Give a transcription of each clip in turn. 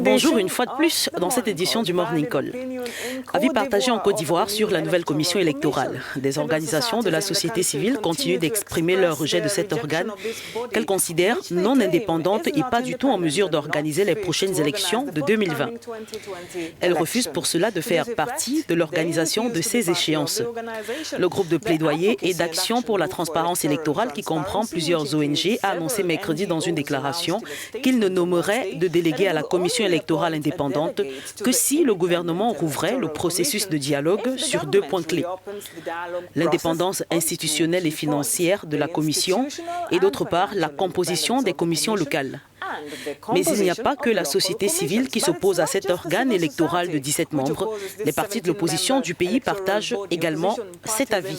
Bonjour une fois de plus dans cette édition du Morning Call. Avis partagé en Côte d'Ivoire sur la nouvelle commission électorale. Des organisations de la société civile continuent d'exprimer leur rejet de cet organe qu'elles considèrent non indépendante et pas du tout en mesure d'organiser les prochaines élections de 2020. Elles refusent pour cela de faire partie de l'organisation de ces échéances. Le groupe de plaidoyer et d'action pour la transparence électorale qui comprend plusieurs ONG a annoncé mercredi dans une déclaration qu'il ne nommerait de délégué à la commission électorale indépendante que si le gouvernement rouvrait le processus de dialogue sur deux points clés. L'indépendance institutionnelle et financière de la commission et d'autre part la composition des commissions locales. Mais il n'y a pas que la société civile qui s'oppose à cet organe électoral de 17 membres. Les partis de l'opposition du pays partagent également cet avis.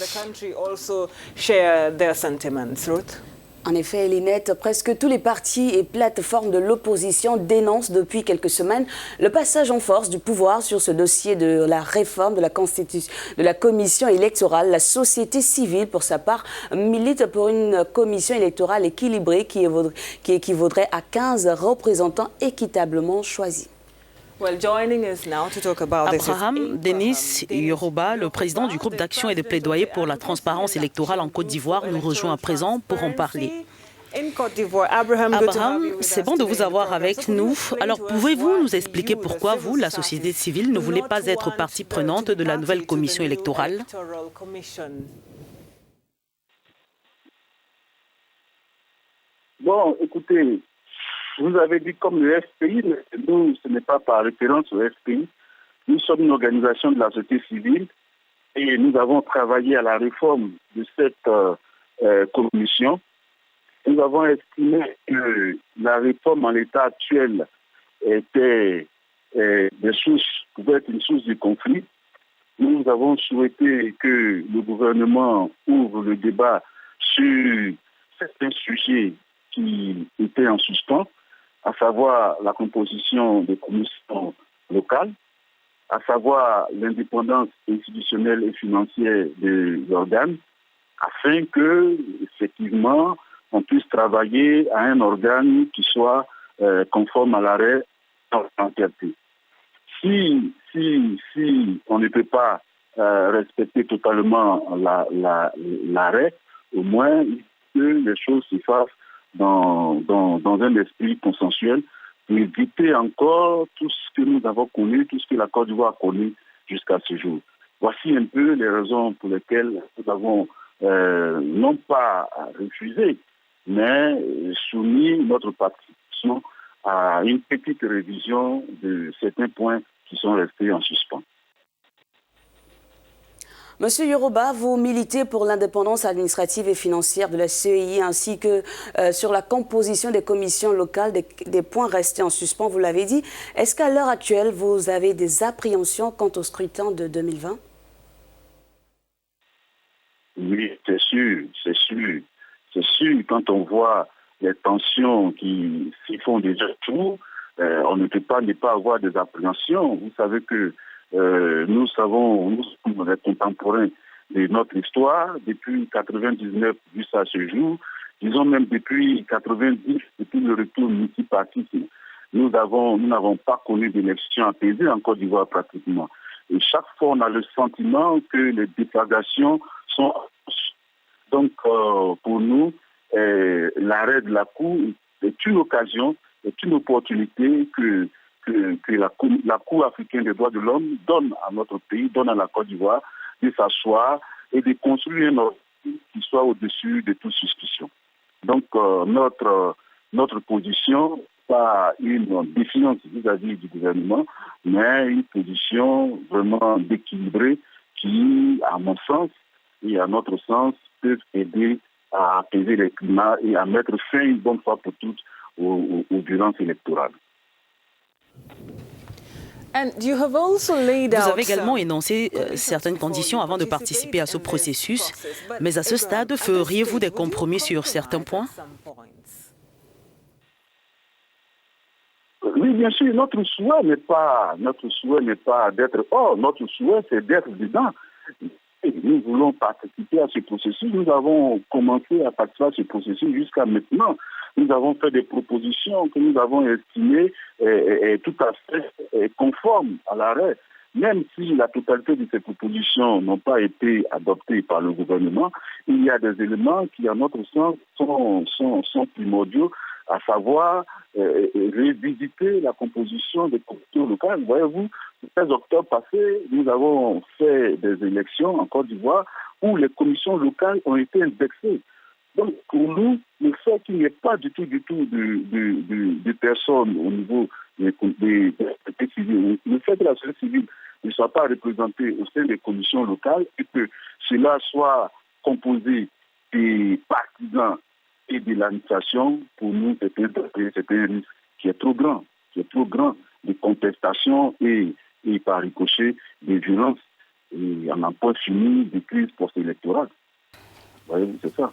En effet, Elinette, presque tous les partis et plateformes de l'opposition dénoncent depuis quelques semaines le passage en force du pouvoir sur ce dossier de la réforme de la Constitution, de la commission électorale. La société civile, pour sa part, milite pour une commission électorale équilibrée qui équivaudrait à 15 représentants équitablement choisis. Abraham Denis Yoruba, le président du groupe d'action et de plaidoyer pour la transparence électorale en Côte d'Ivoire, nous rejoint à présent pour en parler. Abraham, c'est bon de vous avoir avec nous. Alors, pouvez-vous nous expliquer pourquoi vous, la société civile, ne voulez pas être partie prenante de la nouvelle commission électorale? Bon, écoutez, vous avez dit comme le FPI, mais nous, ce n'est pas par référence au FPI. Nous sommes une organisation de la société civile et nous avons travaillé à la réforme de cette commission. Nous avons estimé que la réforme en l'état actuel pouvait être une source de conflit. Nous avons souhaité que le gouvernement ouvre le débat sur certains sujets qui étaient en suspens, à savoir la composition des commissions locales, à savoir l'indépendance institutionnelle et financière des organes, afin que, effectivement, on puisse travailler à un organe qui soit conforme à l'arrêt en entièreté. Si on ne peut pas respecter totalement l'arrêt, au moins que les choses se fassent dans un esprit consensuel pour éviter encore tout ce que nous avons connu, tout ce que la Côte d'Ivoire a connu jusqu'à ce jour. Voici un peu les raisons pour lesquelles nous avons non pas refusé, mais soumis notre participation à une petite révision de certains points qui sont restés en suspens. Monsieur Yoruba, vous militez pour l'indépendance administrative et financière de la CEI ainsi que sur la composition des commissions locales, des points restés en suspens, vous l'avez dit. Est-ce qu'à l'heure actuelle, vous avez des appréhensions quant au scrutin de 2020? Oui, c'est sûr. Quand on voit les tensions qui s'y font déjà tout, on ne peut pas ne pas avoir des appréhensions. Vous savez que nous sommes les contemporains de notre histoire, depuis 1999 jusqu'à ce jour, disons même depuis 1990, depuis le retour multipartisme, nous n'avons pas connu d'élection apaisée en Côte d'Ivoire pratiquement. Et chaque fois, on a le sentiment que les déflagrations sont... Donc, pour nous, l'arrêt de la Cour est une occasion, est une opportunité que la Cour africaine des droits de l'homme donne à notre pays, donne à la Côte d'Ivoire, de s'asseoir et de construire un ordre qui soit au-dessus de toute suspicion. Donc, notre position, pas une défiance vis-à-vis du gouvernement, mais une position vraiment d'équilibré qui, à mon sens et à notre sens, peut aider à apaiser les climats et à mettre fin une bonne fois pour toutes aux violences électorales. Vous avez également énoncé certaines conditions avant de participer à ce processus, mais à ce stade, feriez-vous des compromis sur certains points? Oui, bien sûr, notre souhait n'est pas d'être hors, notre souhait c'est d'être dedans. Nous voulons participer à ce processus. Nous avons commencé à participer à ce processus jusqu'à maintenant. nous avons fait des propositions que nous avons estimées tout à fait conformes à l'arrêt. Même si la totalité de ces propositions n'ont pas été adoptées par le gouvernement, il y a des éléments qui, à notre sens, sont primordiaux, à savoir revisiter la composition des commissions locales. Voyez-vous, le 16 octobre passé, nous avons fait des élections en Côte d'Ivoire où les commissions locales ont été indexées. Donc, pour nous, le fait qu'il n'y ait pas du tout de personnes au niveau des sociétés civiles, le fait que la société civile ne soit pas représentée au sein des commissions locales et que cela soit composé des partisans et de l'administration, pour nous, c'est un risque qui est trop grand de contestation et par ricochet des violences et en un point fini des crises post-électorales. Voyez-vous, c'est ça.